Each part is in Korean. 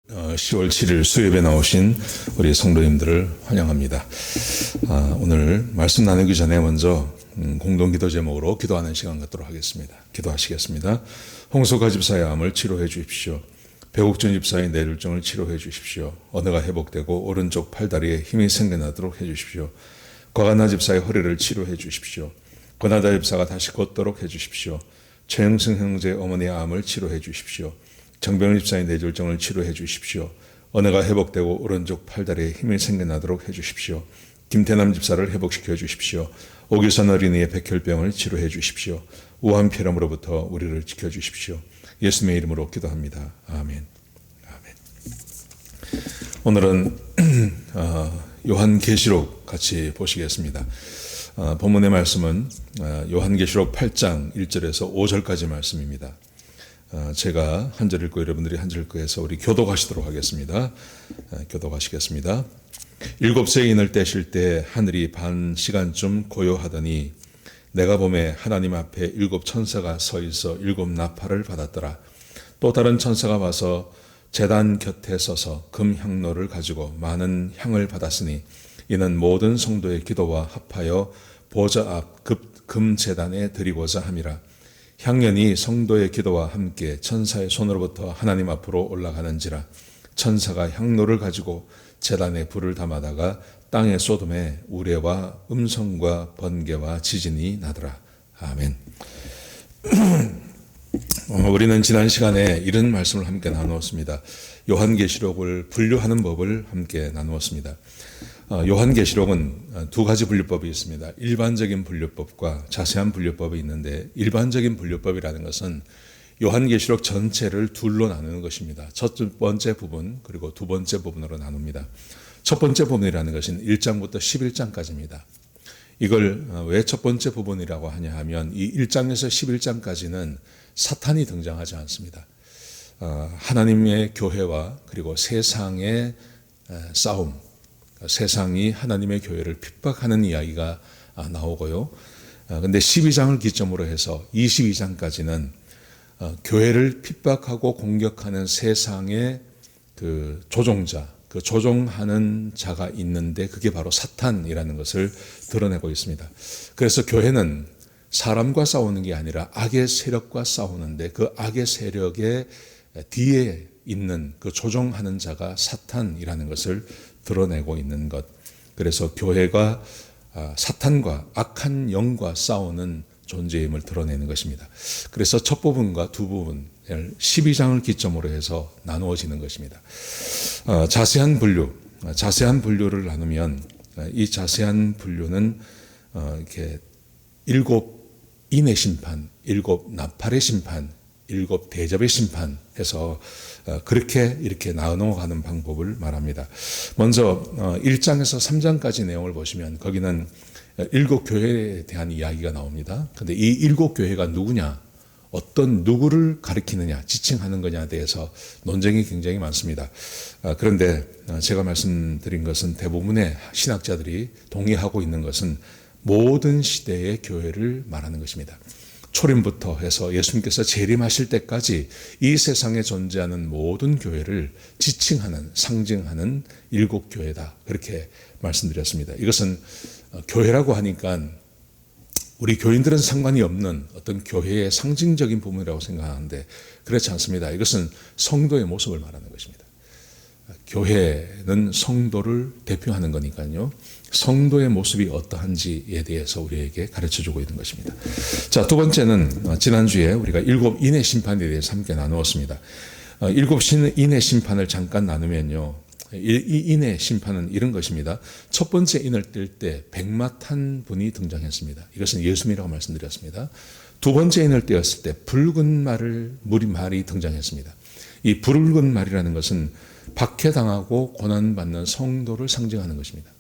10월 7일 수요예배 나오신 우리 성도님들을 환영합니다. 오늘 말씀 나누기 전에 먼저 공동기도 제목으로 기도하는 시간 갖도록 하겠습니다. 기도하시겠습니다. 홍소가 집사의 암을 치료해 주십시오. 배국준 집사의 뇌졸중을 치료해 주십시오. 언어가 회복되고 오른쪽 팔다리에 힘이 생겨나도록 해 주십시오. 과간나 집사의 허리를 치료해 주십시오. 권하다 집사가 다시 걷도록 해 주십시오. 최영승 형제 어머니의 암을 치료해 주십시오. 정병훈 집사의 뇌졸중을 치료해 주십시오. 언어가 회복되고 오른쪽 팔다리에 힘이 생겨나도록 해 주십시오. 김태남 집사를 회복시켜 주십시오. 오규선 어린이의 백혈병을 치료해 주십시오. 우한 폐렴으로부터 우리를 지켜 주십시오. 예수님의 이름으로 기도합니다. 아멘. 아멘. 오늘은 요한계시록 같이 보시겠습니다. 본문의 말씀은 요한계시록 8장 1절에서 5절까지 말씀입니다. 제가 한 절 읽고 여러분들이 한 절 읽고 해서 우리 교독하시도록 하겠습니다. 교독하시겠습니다. 7세 인을 떼실 때 하늘이 반 시간쯤 고요하더니 내가 보매 하나님 앞에 7 천사가 서 있어 7 나팔을 받았더라. 또 다른 천사가 와서 제단 곁에 서서 금 향로를 가지고 많은 향을 받았으니 이는 모든 성도의 기도와 합하여 보좌 앞 금 제단에 드리고자 함이라. 향연이 성도의 기도와 함께 천사의 손으로부터 하나님 앞으로 올라가는지라. 천사가 향로를 가지고 제단에 불을 담아다가 땅에 쏟음에 우레와 음성과 번개와 지진이 나더라. 아멘. 우리는 지난 시간에 이런 말씀을 함께 나누었습니다. 요한계시록을 분류하는 법을 함께 나누었습니다. 요한계시록은 두 가지 분류법이 있습니다. 일반적인 분류법과 자세한 분류법이 있는데, 일반적인 분류법이라는 것은 요한계시록 전체를 둘로 나누는 것입니다. 첫 번째 부분 그리고 두 번째 부분으로 나눕니다. 첫 번째 부분이라는 것은 1장부터 11장까지입니다. 이걸 왜 첫 번째 부분이라고 하냐 하면 이 1장에서 11장까지는 사탄이 등장하지 않습니다. 하나님의 교회와 그리고 세상의 싸움, 세상이 하나님의 교회를 핍박하는 이야기가 나오고요. 근데 12장을 기점으로 해서 22장까지는 교회를 핍박하고 공격하는 세상의 그 조종자, 그 조종하는 자가 있는데 그게 바로 사탄이라는 것을 드러내고 있습니다. 그래서 교회는 사람과 싸우는 게 아니라 악의 세력과 싸우는데 그 악의 세력의 뒤에 있는 그 조종하는 자가 사탄이라는 것을 드러내고 있는 것. 그래서 교회가 사탄과 악한 영과 싸우는 존재임을 드러내는 것입니다. 그래서 첫 부분과 두 부분, 12장을 기점으로 해서 나누어지는 것입니다. 자세한 분류를 나누면 이 자세한 분류는 이렇게 7 인의 심판, 7 나팔의 심판, 7 대접의 심판 해서 그렇게 이렇게 나눠가는 방법을 말합니다. 먼저 1장에서 3장까지 내용을 보시면 거기는 7 교회에 대한 이야기가 나옵니다. 그런데 이 7 교회가 누구냐, 어떤 누구를 가리키느냐, 지칭하는 거냐에 대해서 논쟁이 굉장히 많습니다. 그런데 제가 말씀드린 것은 대부분의 신학자들이 동의하고 있는 것은 모든 시대의 교회를 말하는 것입니다. 초림부터 해서 예수님께서 재림하실 때까지 이 세상에 존재하는 모든 교회를 지칭하는, 상징하는 7 교회다. 그렇게 말씀드렸습니다. 이것은 교회라고 하니까 우리 교인들은 상관이 없는 어떤 교회의 상징적인 부분이라고 생각하는데 그렇지 않습니다. 이것은 성도의 모습을 말하는 것입니다. 교회는 성도를 대표하는 거니까요. 성도의 모습이 어떠한지에 대해서 우리에게 가르쳐주고 있는 것입니다. 자, 두 번째는 지난주에 우리가 7 인의 심판에 대해서 함께 나누었습니다. 7 인의 심판을 잠깐 나누면요. 이 인의 심판은 이런 것입니다. 첫 번째 인을 뗄 때 백마 탄 분이 등장했습니다. 이것은 예수님이라고 말씀드렸습니다. 두 번째 인을 떼었을 때 붉은 말이 등장했습니다. 이 붉은 말이라는 것은 박해당하고 고난받는 성도를 상징하는 것입니다.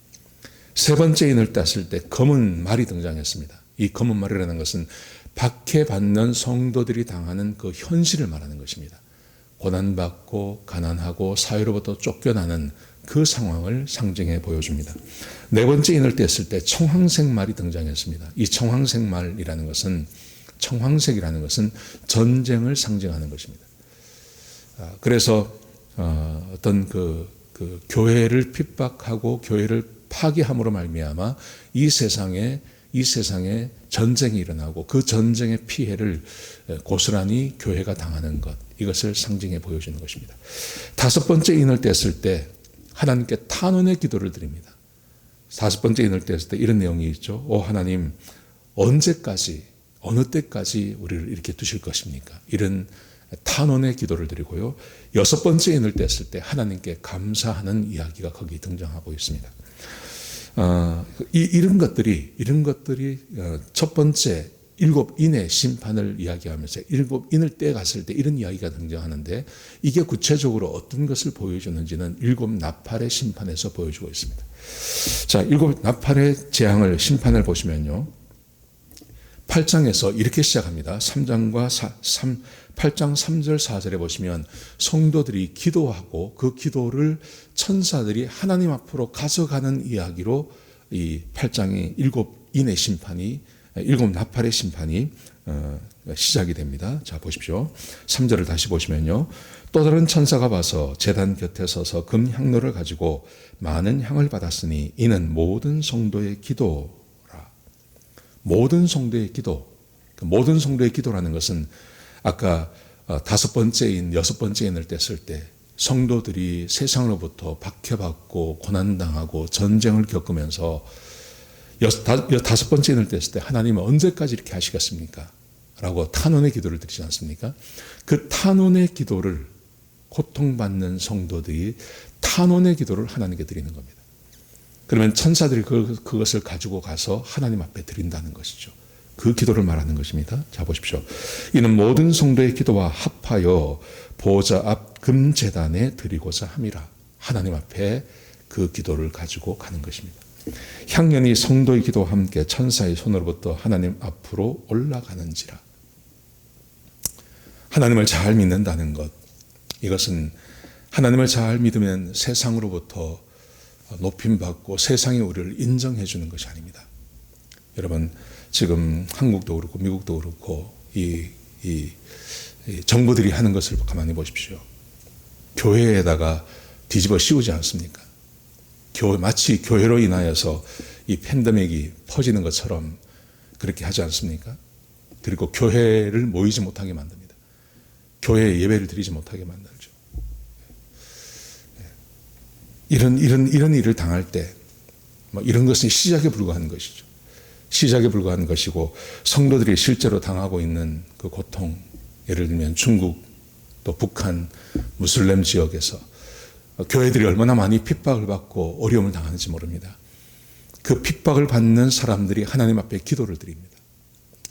세 번째 인을 땄을 때 검은 말이 등장했습니다. 이 검은 말이라는 것은 박해받는 성도들이 당하는 그 현실을 말하는 것입니다. 고난받고 가난하고 사회로부터 쫓겨나는 그 상황을 상징해 보여줍니다. 네 번째 인을 뗐을 때 청황색 말이 등장했습니다. 이 청황색 말이라는 것은, 청황색이라는 것은 전쟁을 상징하는 것입니다. 그래서 어떤 그 교회를 핍박하고 교회를 파괴함으로 말미암아 이 세상에 전쟁이 일어나고 그 전쟁의 피해를 고스란히 교회가 당하는 것, 이것을 상징해 보여주는 것입니다. 다섯 번째 인을 뗐을 때 하나님께 탄원의 기도를 드립니다. 다섯 번째 인을 뗐을 때 이런 내용이 있죠. 오 하나님, 언제까지, 어느 때까지 우리를 이렇게 두실 것입니까? 이런 탄원의 기도를 드리고요. 여섯 번째 인을 뗐을 때 하나님께 감사하는 이야기가 거기 등장하고 있습니다. 이런 것들이 첫 번째 일곱 인의 심판을 이야기하면서 일곱 인을 떼갔을 때 이런 이야기가 등장하는데, 이게 구체적으로 어떤 것을 보여주는지는 일곱 나팔의 심판에서 보여주고 있습니다. 자, 일곱 나팔의 재앙을, 심판을 보시면요, 8장에서 이렇게 시작합니다. 8장 3절 4절에 보시면 성도들이 기도하고 그 기도를 천사들이 하나님 앞으로 가져가는 이야기로 이 8장의 일곱 인의 심판이, 일곱 나팔의 심판이 시작이 됩니다. 자, 보십시오. 3절을 다시 보시면요, 또 다른 천사가 와서 제단 곁에 서서 금 향로를 가지고 많은 향을 받았으니 이는 모든 성도의 기도. 모든 성도의 기도. 모든 성도의 기도라는 것은 아까 다섯 번째인, 여섯 번째인을 뗐을 때 성도들이 세상으로부터 박해받고 고난당하고 전쟁을 겪으면서 다섯 번째인을 뗐을 때 하나님은 언제까지 이렇게 하시겠습니까? 라고 탄원의 기도를 드리지 않습니까? 그 탄원의 기도를, 고통받는 성도들이 탄원의 기도를 하나님께 드리는 겁니다. 그러면 천사들이 그것을 가지고 가서 하나님 앞에 드린다는 것이죠. 그 기도를 말하는 것입니다. 자, 보십시오. 이는 모든 성도의 기도와 합하여 보좌 앞 금제단에 드리고자 함이라. 하나님 앞에 그 기도를 가지고 가는 것입니다. 향연이 성도의 기도와 함께 천사의 손으로부터 하나님 앞으로 올라가는지라. 하나님을 잘 믿는다는 것, 이것은 하나님을 잘 믿으면 세상으로부터 높임받고 세상이 우리를 인정해 주는 것이 아닙니다. 여러분, 지금 한국도 그렇고 미국도 그렇고 이 정부들이 하는 것을 가만히 보십시오. 교회에다가 뒤집어 씌우지 않습니까? 마치 교회로 인하여서 이 팬데믹이 퍼지는 것처럼 그렇게 하지 않습니까? 그리고 교회를 모이지 못하게 만듭니다. 교회에 예배를 드리지 못하게 만들죠. 이런 일을 당할 때, 이런 것은 시작에 불과한 것이죠. 시작에 불과한 것이고, 성도들이 실제로 당하고 있는 그 고통, 예를 들면 중국, 또 북한, 무슬림 지역에서 교회들이 얼마나 많이 핍박을 받고 어려움을 당하는지 모릅니다. 그 핍박을 받는 사람들이 하나님 앞에 기도를 드립니다.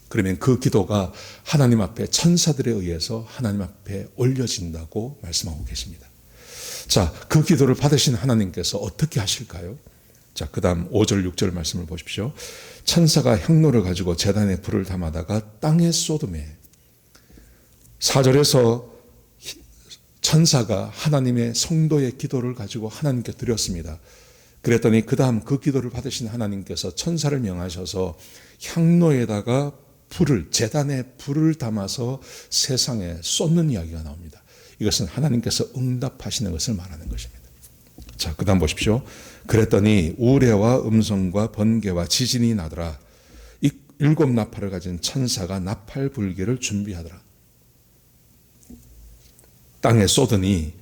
그러면 그 기도가 하나님 앞에 천사들에 의해서 하나님 앞에 올려진다고 말씀하고 계십니다. 자, 그 기도를 받으신 하나님께서 어떻게 하실까요? 자, 그 다음 5절 6절 말씀을 보십시오. 천사가 향로를 가지고 제단에 불을 담아다가 땅에 쏟음에. 4절에서 천사가 하나님의 성도의 기도를 가지고 하나님께 드렸습니다. 그랬더니 그 다음 그 기도를 받으신 하나님께서 천사를 명하셔서 향로에다가 제단에 불을 담아서 세상에 쏟는 이야기가 나옵니다. 이것은 하나님께서 응답하시는 것을 말하는 것입니다. 자, 그 다음 보십시오. 그랬더니 우레와 음성과 번개와 지진이 나더라. 이 일곱 나팔을 가진 천사가 나팔 불기를 준비하더라. 땅에 쏟으니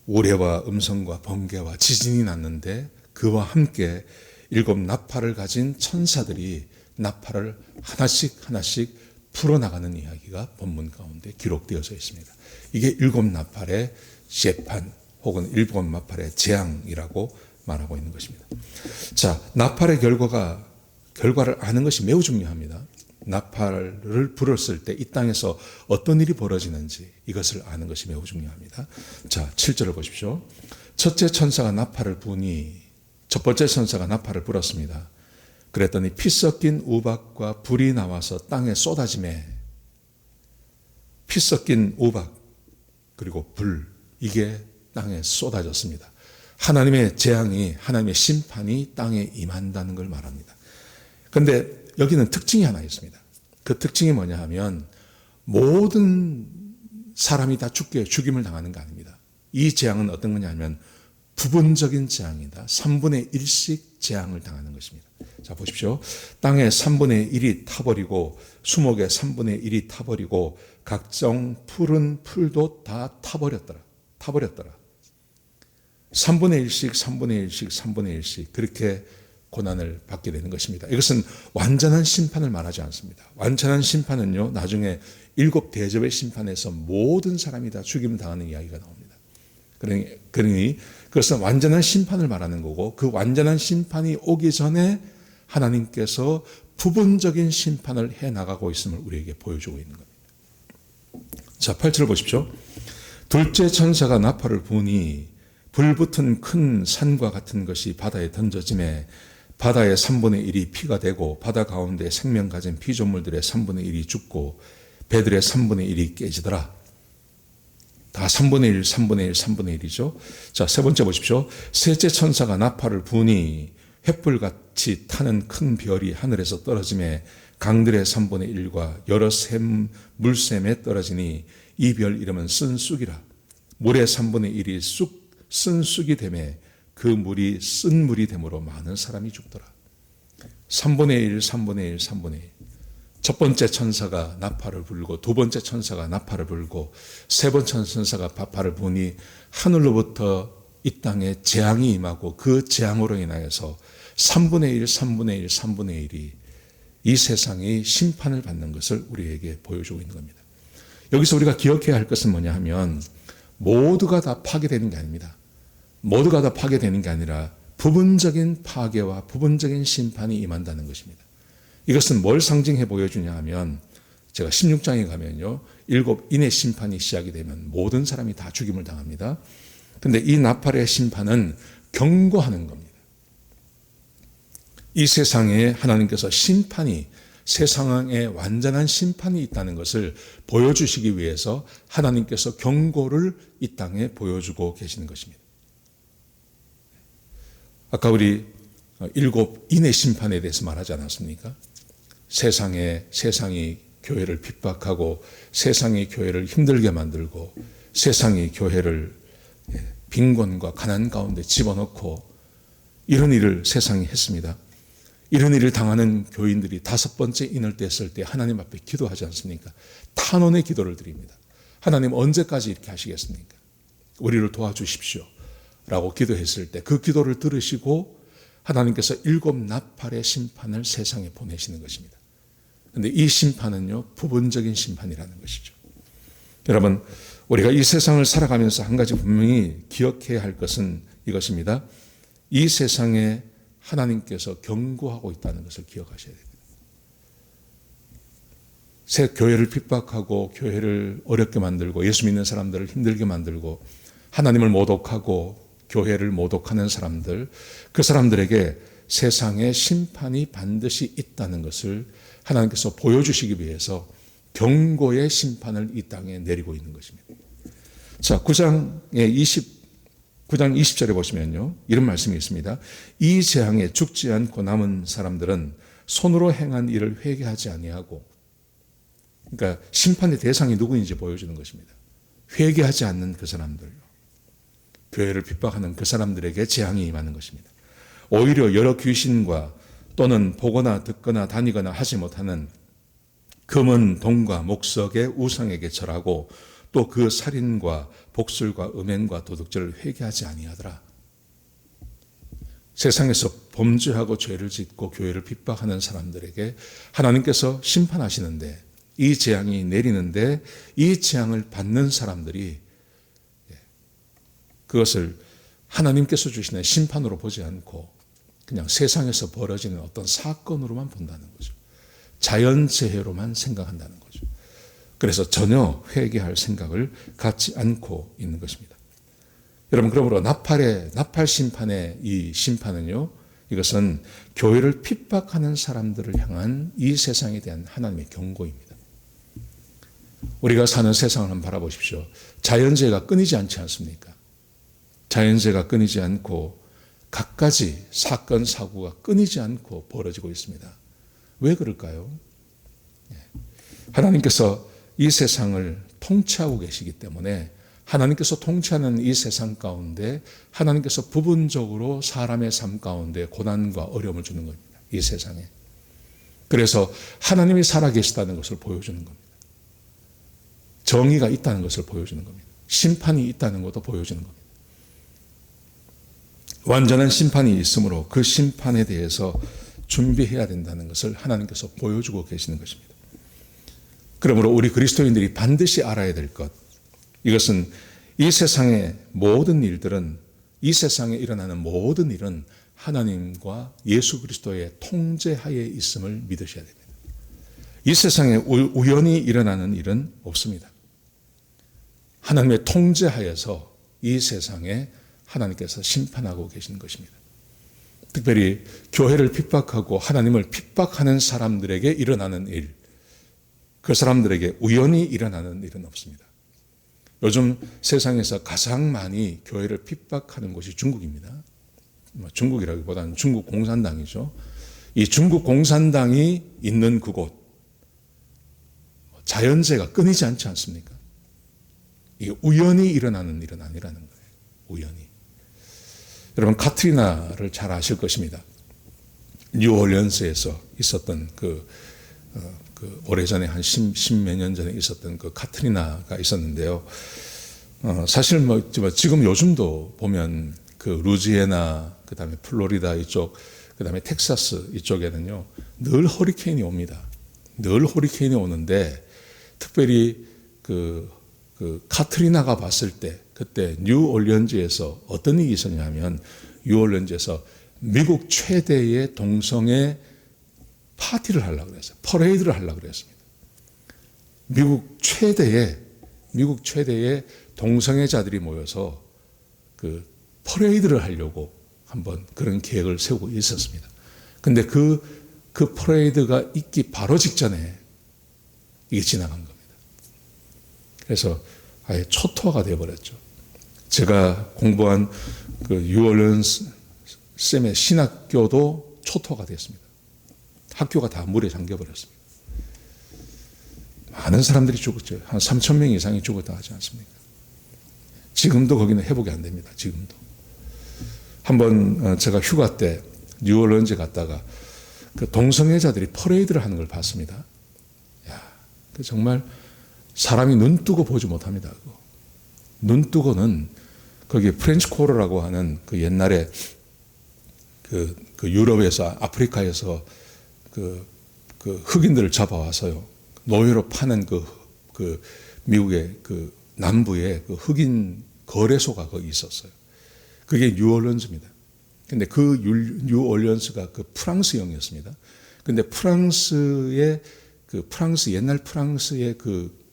우레와 음성과 번개와 지진이 났는데 그와 함께 일곱 나팔을 가진 천사들이 나팔을 하나씩 풀어나가는 이야기가 본문 가운데 기록되어져 있습니다. 이게 일곱 나팔의 재판 혹은 일곱 나팔의 재앙이라고 말하고 있는 것입니다. 자, 나팔의 결과를 아는 것이 매우 중요합니다. 나팔을 불었을 때 이 땅에서 어떤 일이 벌어지는지 이것을 아는 것이 매우 중요합니다. 자, 7절을 보십시오. 첫 번째 천사가 나팔을 불었습니다. 그랬더니 피 섞인 우박과 불이 나와서 땅에 쏟아지매, 피 섞인 우박 그리고 불, 이게 땅에 쏟아졌습니다. 하나님의 재앙이, 하나님의 심판이 땅에 임한다는 걸 말합니다. 그런데 여기는 특징이 하나 있습니다. 그 특징이 뭐냐 하면 모든 사람이 다 죽임을 당하는 거 아닙니다. 이 재앙은 어떤 거냐면 부분적인 재앙이다. 3분의 1씩 재앙을 당하는 것입니다. 자, 보십시오. 땅의 3분의 1이 타버리고 수목의 3분의 1이 타버리고 각종 푸른 풀도 다 타버렸더라. 3분의 1씩 3분의 1씩 3분의 1씩 그렇게 고난을 받게 되는 것입니다. 이것은 완전한 심판을 말하지 않습니다. 완전한 심판은요, 나중에 7대접의 심판에서 모든 사람이 다 죽임을 당하는 이야기가 나옵니다. 그러니 그것은 완전한 심판을 말하는 거고, 그 완전한 심판이 오기 전에 하나님께서 부분적인 심판을 해나가고 있음을 우리에게 보여주고 있는 겁니다. 자, 8절을 보십시오. 둘째 천사가 나팔을 부니 불붙은 큰 산과 같은 것이 바다에 던져짐에 바다의 3분의 1이 피가 되고 바다 가운데 생명 가진 피조물들의 3분의 1이 죽고 배들의 3분의 1이 깨지더라. 다 3분의 1, 3분의 1, 3분의 1이죠. 자, 세 번째 보십시오. 셋째 천사가 나팔을 부니 횃불같이 타는 큰 별이 하늘에서 떨어짐에 강들의 3분의 1과 여러 물샘에 떨어지니 이 별 이름은 쓴쑥이라. 물의 3분의 1이 쓴 쑥이 되매 그 물이 쓴 물이 되므로 많은 사람이 죽더라. 3분의 1, 3분의 1, 3분의 1. 첫 번째 천사가 나팔을 불고 두 번째 천사가 나팔을 불고 세 번째 천사가 나팔을 부니 하늘로부터 이 땅에 재앙이 임하고 그 재앙으로 인하여서 3분의 1, 3분의 1, 3분의 1이 이 세상이 심판을 받는 것을 우리에게 보여주고 있는 겁니다. 여기서 우리가 기억해야 할 것은 뭐냐 하면 모두가 다 파괴되는 게 아닙니다. 모두가 다 파괴되는 게 아니라 부분적인 파괴와 부분적인 심판이 임한다는 것입니다. 이것은 뭘 상징해 보여주냐 하면 제가 16장에 가면요. 7인의 심판이 시작이 되면 모든 사람이 다 죽임을 당합니다. 그런데 이 나팔의 심판은 경고하는 겁니다. 이 세상에 하나님께서 심판이 세상에 완전한 심판이 있다는 것을 보여주시기 위해서 하나님께서 경고를 이 땅에 보여주고 계시는 것입니다. 아까 우리 7인의 심판에 대해서 말하지 않았습니까? 세상이 교회를 핍박하고 세상이 교회를 힘들게 만들고 세상이 교회를 빈곤과 가난 가운데 집어넣고 이런 일을 세상이 했습니다. 이런 일을 당하는 교인들이 5번째 인을 뗐을 때 하나님 앞에 기도하지 않습니까? 탄원의 기도를 드립니다. 하나님 언제까지 이렇게 하시겠습니까? 우리를 도와주십시오 라고 기도했을 때 그 기도를 들으시고 하나님께서 7 나팔의 심판을 세상에 보내시는 것입니다. 그런데 이 심판은요, 부분적인 심판이라는 것이죠. 여러분, 우리가 이 세상을 살아가면서 한 가지 분명히 기억해야 할 것은 이것입니다. 이 세상에 하나님께서 경고하고 있다는 것을 기억하셔야 됩니다. 새 교회를 핍박하고 교회를 어렵게 만들고 예수 믿는 사람들을 힘들게 만들고 하나님을 모독하고 교회를 모독하는 사람들, 그 사람들에게 세상에 심판이 반드시 있다는 것을 하나님께서 보여주시기 위해서 경고의 심판을 이 땅에 내리고 있는 것입니다. 자, 9장 20절에 보시면요, 이런 말씀이 있습니다. 이 재앙에 죽지 않고 남은 사람들은 손으로 행한 일을 회개하지 아니하고, 그러니까 심판의 대상이 누구인지 보여주는 것입니다. 회개하지 않는 그 사람들, 교회를 핍박하는 그 사람들에게 재앙이 임하는 것입니다. 오히려 여러 귀신과 또는 보거나 듣거나 다니거나 하지 못하는 금은 동과 목석의 우상에게 절하고 또 그 살인과 복술과 음행과 도둑질을 회개하지 아니하더라. 세상에서 범죄하고 죄를 짓고 교회를 핍박하는 사람들에게 하나님께서 심판하시는데, 이 재앙이 내리는데 이 재앙을 받는 사람들이 그것을 하나님께서 주시는 심판으로 보지 않고 그냥 세상에서 벌어지는 어떤 사건으로만 본다는 거죠. 자연재해로만 생각한다는 거죠. 그래서 전혀 회개할 생각을 갖지 않고 있는 것입니다. 여러분, 그러므로 나팔 심판의 이 심판은요, 이것은 교회를 핍박하는 사람들을 향한 이 세상에 대한 하나님의 경고입니다. 우리가 사는 세상을 한번 바라보십시오. 자연재해가 끊이지 않지 않습니까? 자연재해가 끊이지 않고 갖가지 사건, 사고가 끊이지 않고 벌어지고 있습니다. 왜 그럴까요? 하나님께서 이 세상을 통치하고 계시기 때문에 하나님께서 통치하는 이 세상 가운데 하나님께서 부분적으로 사람의 삶 가운데 고난과 어려움을 주는 겁니다. 이 세상에. 그래서 하나님이 살아계시다는 것을 보여주는 겁니다. 정의가 있다는 것을 보여주는 겁니다. 심판이 있다는 것도 보여주는 겁니다. 완전한 심판이 있으므로 그 심판에 대해서 준비해야 된다는 것을 하나님께서 보여주고 계시는 것입니다. 그러므로 우리 그리스도인들이 반드시 알아야 될 것, 이것은 이 세상의 모든 일들은, 이 세상에 일어나는 모든 일은 하나님과 예수 그리스도의 통제하에 있음을 믿으셔야 됩니다. 이 세상에 우연히 일어나는 일은 없습니다. 하나님의 통제하에서 이 세상에 하나님께서 심판하고 계시는 것입니다. 특별히 교회를 핍박하고 하나님을 핍박하는 사람들에게 일어나는 일, 그 사람들에게 우연히 일어나는 일은 없습니다. 요즘 세상에서 가장 많이 교회를 핍박하는 곳이 중국입니다. 중국이라기보다는 중국 공산당이죠. 이 중국 공산당이 있는 그곳, 자연재해가 끊이지 않지 않습니까? 이게 우연히 일어나는 일은 아니라는 거예요. 우연히. 여러분, 카트리나를 잘 아실 것입니다. 뉴올리언스에서 있었던 오래전에 한 십몇 년 전에 있었던 그 카트리나가 있었는데요. 사실 지금 요즘도 보면 그 루지애나, 그 다음에 플로리다 이쪽, 그 다음에 텍사스 이쪽에는요, 늘 허리케인이 옵니다. 늘 허리케인이 오는데, 특별히 그 카트리나가 봤을 때, 그때 뉴올리언즈에서 어떤 일이 있었냐면, 뉴올리언즈에서 미국 최대의 동성애 파티를 하려고 그랬어요. 퍼레이드를 하려고 그랬습니다. 미국 최대의 동성애자들이 모여서 그 퍼레이드를 하려고 한번 그런 계획을 세우고 있었습니다. 근데 그 퍼레이드가 있기 바로 직전에 이게 지나간 겁니다. 그래서 아예 초토화가 되어버렸죠. 제가 공부한 그 뉴올리언스 쌤의 신학교도 초토화가 됐습니다. 학교가 다 물에 잠겨버렸습니다. 많은 사람들이 죽었죠. 한 3천 명 이상이 죽었다 하지 않습니까? 지금도 거기는 회복이 안 됩니다. 지금도. 한번 제가 휴가 때 뉴올리언즈 갔다가 그 동성애자들이 퍼레이드를 하는 걸 봤습니다. 그 정말 사람이 눈 뜨고 보지 못합니다. 눈 뜨고는 거기 프렌치 코르라고 하는 그 옛날에 그 유럽에서, 아프리카에서 그 흑인들을 잡아와서요, 노예로 파는 그 미국의 그 남부에 그 흑인 거래소가 거기 있었어요. 그게 뉴올리언스입니다. 근데 그 뉴올리언스가 그 프랑스형이었습니다. 근데 옛날 프랑스의 그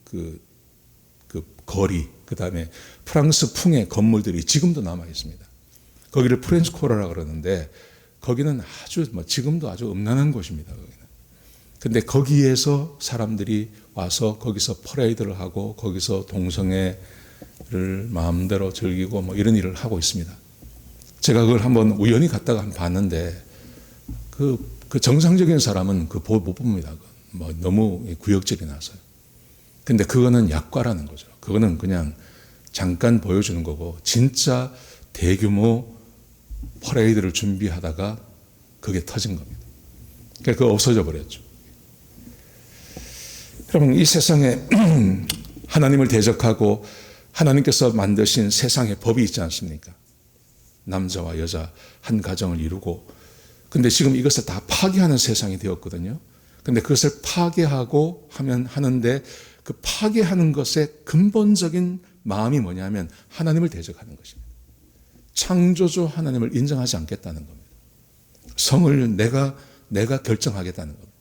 거리, 그 다음에 프랑스 풍의 건물들이 지금도 남아 있습니다. 거기를 프렌치 코르라고 그러는데, 거기는 지금도 아주 음란한 곳입니다. 거기는. 근데 거기에서 사람들이 와서 거기서 퍼레이드를 하고 거기서 동성애를 마음대로 즐기고 이런 일을 하고 있습니다. 제가 그걸 한번 우연히 갔다가 한번 봤는데, 그 정상적인 사람은 못 봅니다. 너무 구역질이 나서요. 근데 그거는 약과라는 거죠. 그거는 그냥 잠깐 보여주는 거고, 진짜 대규모 퍼레이드를 준비하다가 그게 터진 겁니다. 그러니까 그거 없어져 버렸죠. 여러분, 이 세상에 하나님을 대적하고 하나님께서 만드신 세상의 법이 있지 않습니까? 남자와 여자 한 가정을 이루고, 근데 지금 이것을 다 파괴하는 세상이 되었거든요. 근데 그것을 파괴하고 하는데, 그 파괴하는 것의 근본적인 마음이 뭐냐면 하나님을 대적하는 것입니다. 창조주 하나님을 인정하지 않겠다는 겁니다. 성을 내가 결정하겠다는 겁니다.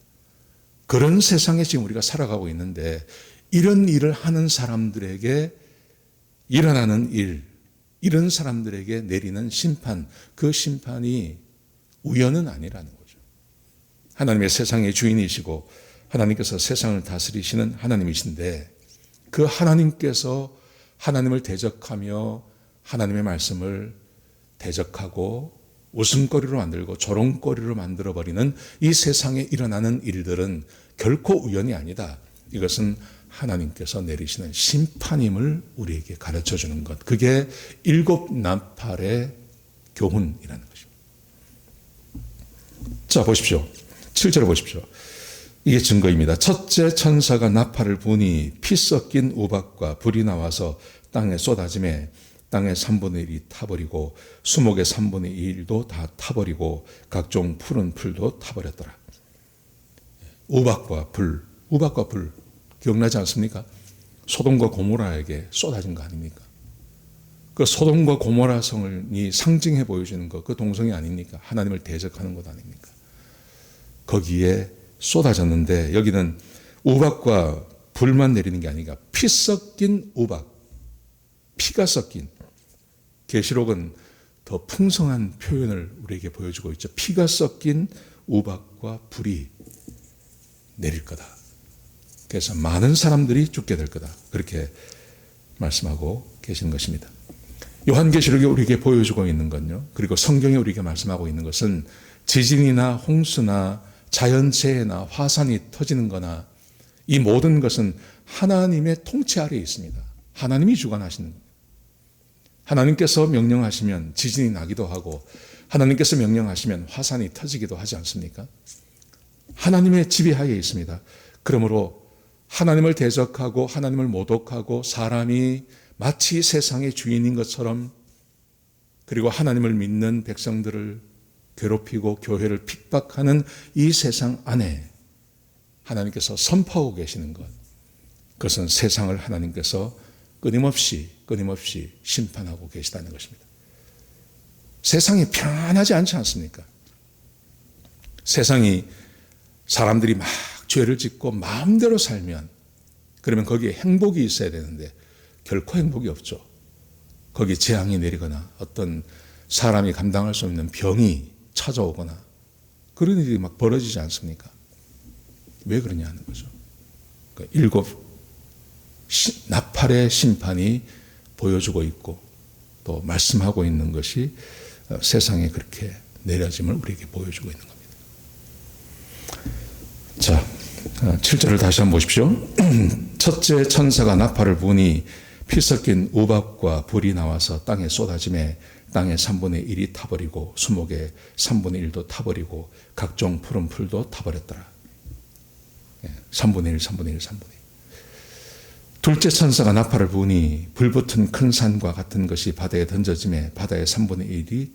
그런 세상에 지금 우리가 살아가고 있는데, 이런 일을 하는 사람들에게 일어나는 일, 이런 사람들에게 내리는 심판, 그 심판이 우연은 아니라는 거죠. 하나님의 세상의 주인이시고 하나님께서 세상을 다스리시는 하나님이신데, 그 하나님께서 하나님을 대적하며 하나님의 말씀을 대적하고 웃음거리로 만들고 조롱거리로 만들어버리는 이 세상에 일어나는 일들은 결코 우연이 아니다. 이것은 하나님께서 내리시는 심판임을 우리에게 가르쳐 주는 것. 그게 일곱 나팔의 교훈이라는 것입니다. 자, 보십시오. 7절을 보십시오. 이게 증거입니다. 첫째 천사가 나팔을 부니 피 섞인 우박과 불이 나와서 땅에 쏟아짐에 땅의 3분의 1이 타버리고 수목의 3분의 1도 다 타버리고 각종 푸른 풀도 타버렸더라. 우박과 불 기억나지 않습니까? 소돔과 고모라에게 쏟아진 거 아닙니까? 그 소돔과 고모라 성이 상징해 보여주는 것, 그 동성이 아닙니까? 하나님을 대적하는 것 아닙니까? 거기에 쏟아졌는데 여기는 우박과 불만 내리는 게 아니라 피 섞인 우박, 피가 섞인. 계시록은 더 풍성한 표현을 우리에게 보여주고 있죠. 피가 섞인 우박과 불이 내릴 거다. 그래서 많은 사람들이 죽게 될 거다. 그렇게 말씀하고 계시는 것입니다. 요한계시록이 우리에게 보여주고 있는 건요. 그리고 성경이 우리에게 말씀하고 있는 것은 지진이나 홍수나 자연재해나 화산이 터지는 거나 이 모든 것은 하나님의 통치 아래에 있습니다. 하나님이 주관하시는 겁니다. 하나님께서 명령하시면 지진이 나기도 하고 하나님께서 명령하시면 화산이 터지기도 하지 않습니까? 하나님의 지배하에 있습니다. 그러므로 하나님을 대적하고 하나님을 모독하고 사람이 마치 세상의 주인인 것처럼 그리고 하나님을 믿는 백성들을 괴롭히고 교회를 핍박하는 이 세상 안에 하나님께서 선포하고 계시는 것, 그것은 세상을 하나님께서 끊임없이 심판하고 계시다는 것입니다. 세상이 편안하지 않지 않습니까? 세상이 사람들이 막 죄를 짓고 마음대로 살면 그러면 거기에 행복이 있어야 되는데 결코 행복이 없죠. 거기 재앙이 내리거나 어떤 사람이 감당할 수 없는 병이 찾아오거나 그런 일이 막 벌어지지 않습니까? 왜 그러냐 하는 거죠. 그러니까 일곱 나팔의 심판이 보여주고 있고 또 말씀하고 있는 것이 세상에 그렇게 내려짐을 우리에게 보여주고 있는 겁니다. 자, 7절을 다시 한번 보십시오. 첫째 천사가 나팔을 부니 피 섞인 우박과 불이 나와서 땅에 쏟아짐에 땅의 3분의 1이 타버리고 수목의 3분의 1도 타버리고 각종 푸른 풀도 타버렸더라. 3분의 1, 3분의 1, 3분의 1. 둘째 천사가 나팔을 부니 불붙은 큰 산과 같은 것이 바다에 던져짐에 바다의 3분의 1이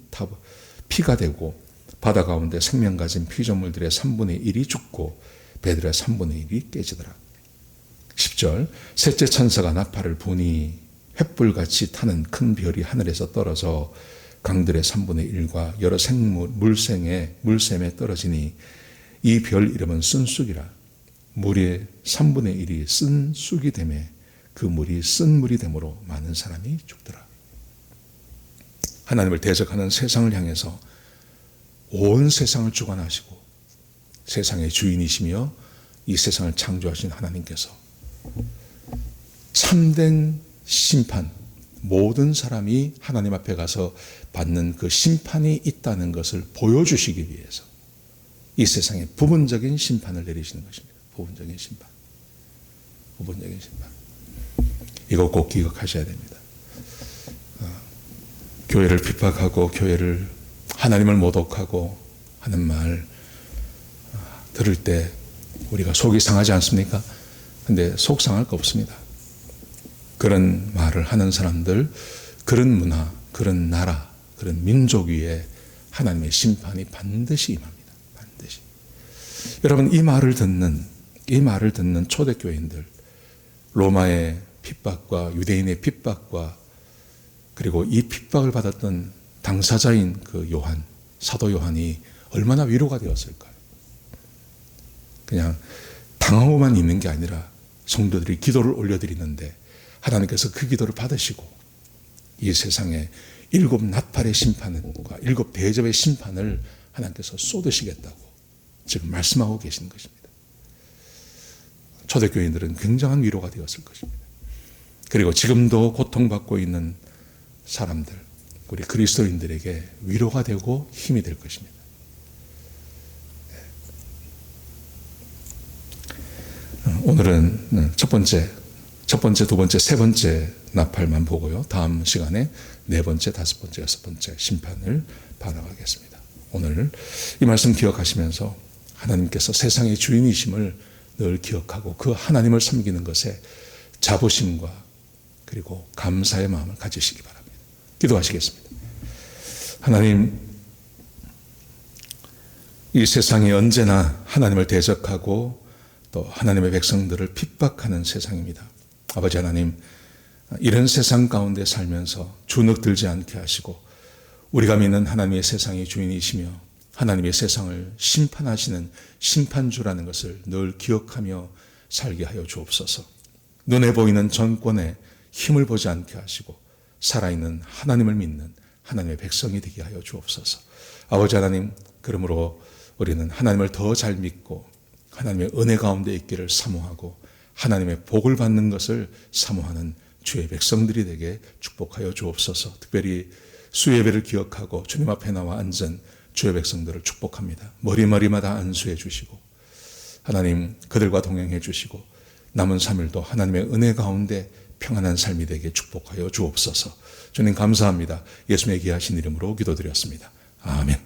피가 되고 바다 가운데 생명 가진 피조물들의 3분의 1이 죽고 배들의 3분의 1이 깨지더라. 10절 셋째 천사가 나팔을 부니 횃불같이 타는 큰 별이 하늘에서 떨어져 강들의 3분의 1과 여러 생물, 물샘에 떨어지니 이 별 이름은 쓴쑥이라. 물의 3분의 1이 쓴쑥이 되매 그 물이 쓴 물이 되므로 많은 사람이 죽더라. 하나님을 대적하는 세상을 향해서 온 세상을 주관하시고 세상의 주인이시며 이 세상을 창조하신 하나님께서 참된 심판, 모든 사람이 하나님 앞에 가서 받는 그 심판이 있다는 것을 보여주시기 위해서 이 세상에 부분적인 심판을 내리시는 것입니다. 부분적인 심판. 이거 꼭 기억하셔야 됩니다. 교회를 핍박하고 교회를 하나님을 모독하고 하는 말 들을 때 우리가 속이 상하지 않습니까? 근데 속 상할 거 없습니다. 그런 말을 하는 사람들, 그런 문화, 그런 나라, 그런 민족 위에 하나님의 심판이 반드시 임합니다. 반드시. 여러분, 이 말을 듣는 초대교인들, 로마의 핍박과 유대인의 핍박과 그리고 이 핍박을 받았던 당사자인 그 요한, 사도 요한이 얼마나 위로가 되었을까요? 그냥 당하고만 있는 게 아니라 성도들이 기도를 올려드리는데 하나님께서 그 기도를 받으시고 이 세상에 일곱 나팔의 심판과 일곱 대접의 심판을 하나님께서 쏟으시겠다고 지금 말씀하고 계시는 것입니다. 초대교인들은 굉장한 위로가 되었을 것입니다. 그리고 지금도 고통받고 있는 사람들, 우리 그리스도인들에게 위로가 되고 힘이 될 것입니다. 오늘은 첫 번째, 두 번째, 세 번째 나팔만 보고요. 다음 시간에 네 번째, 다섯 번째, 여섯 번째 심판을 바라가겠습니다. 오늘 이 말씀 기억하시면서 하나님께서 세상의 주인이심을 늘 기억하고 그 하나님을 섬기는 것에 자부심과 그리고 감사의 마음을 가지시기 바랍니다. 기도하시겠습니다. 하나님, 이 세상이 언제나 하나님을 대적하고 또 하나님의 백성들을 핍박하는 세상입니다. 아버지 하나님, 이런 세상 가운데 살면서 주눅들지 않게 하시고 우리가 믿는 하나님의 세상의 주인이시며 하나님의 세상을 심판하시는 심판주라는 것을 늘 기억하며 살게 하여 주옵소서. 눈에 보이는 정권에 힘을 보지 않게 하시고 살아있는 하나님을 믿는 하나님의 백성이 되게 하여 주옵소서. 아버지 하나님, 그러므로 우리는 하나님을 더 잘 믿고 하나님의 은혜 가운데 있기를 사모하고 하나님의 복을 받는 것을 사모하는 주의 백성들이 되게 축복하여 주옵소서. 특별히 수예배를 기억하고 주님 앞에 나와 앉은 주의 백성들을 축복합니다. 머리마다 안수해 주시고 하나님 그들과 동행해 주시고 남은 3일도 하나님의 은혜 가운데 평안한 삶이 되게 축복하여 주옵소서. 주님 감사합니다. 예수님의 귀하신 이름으로 기도드렸습니다. 아멘.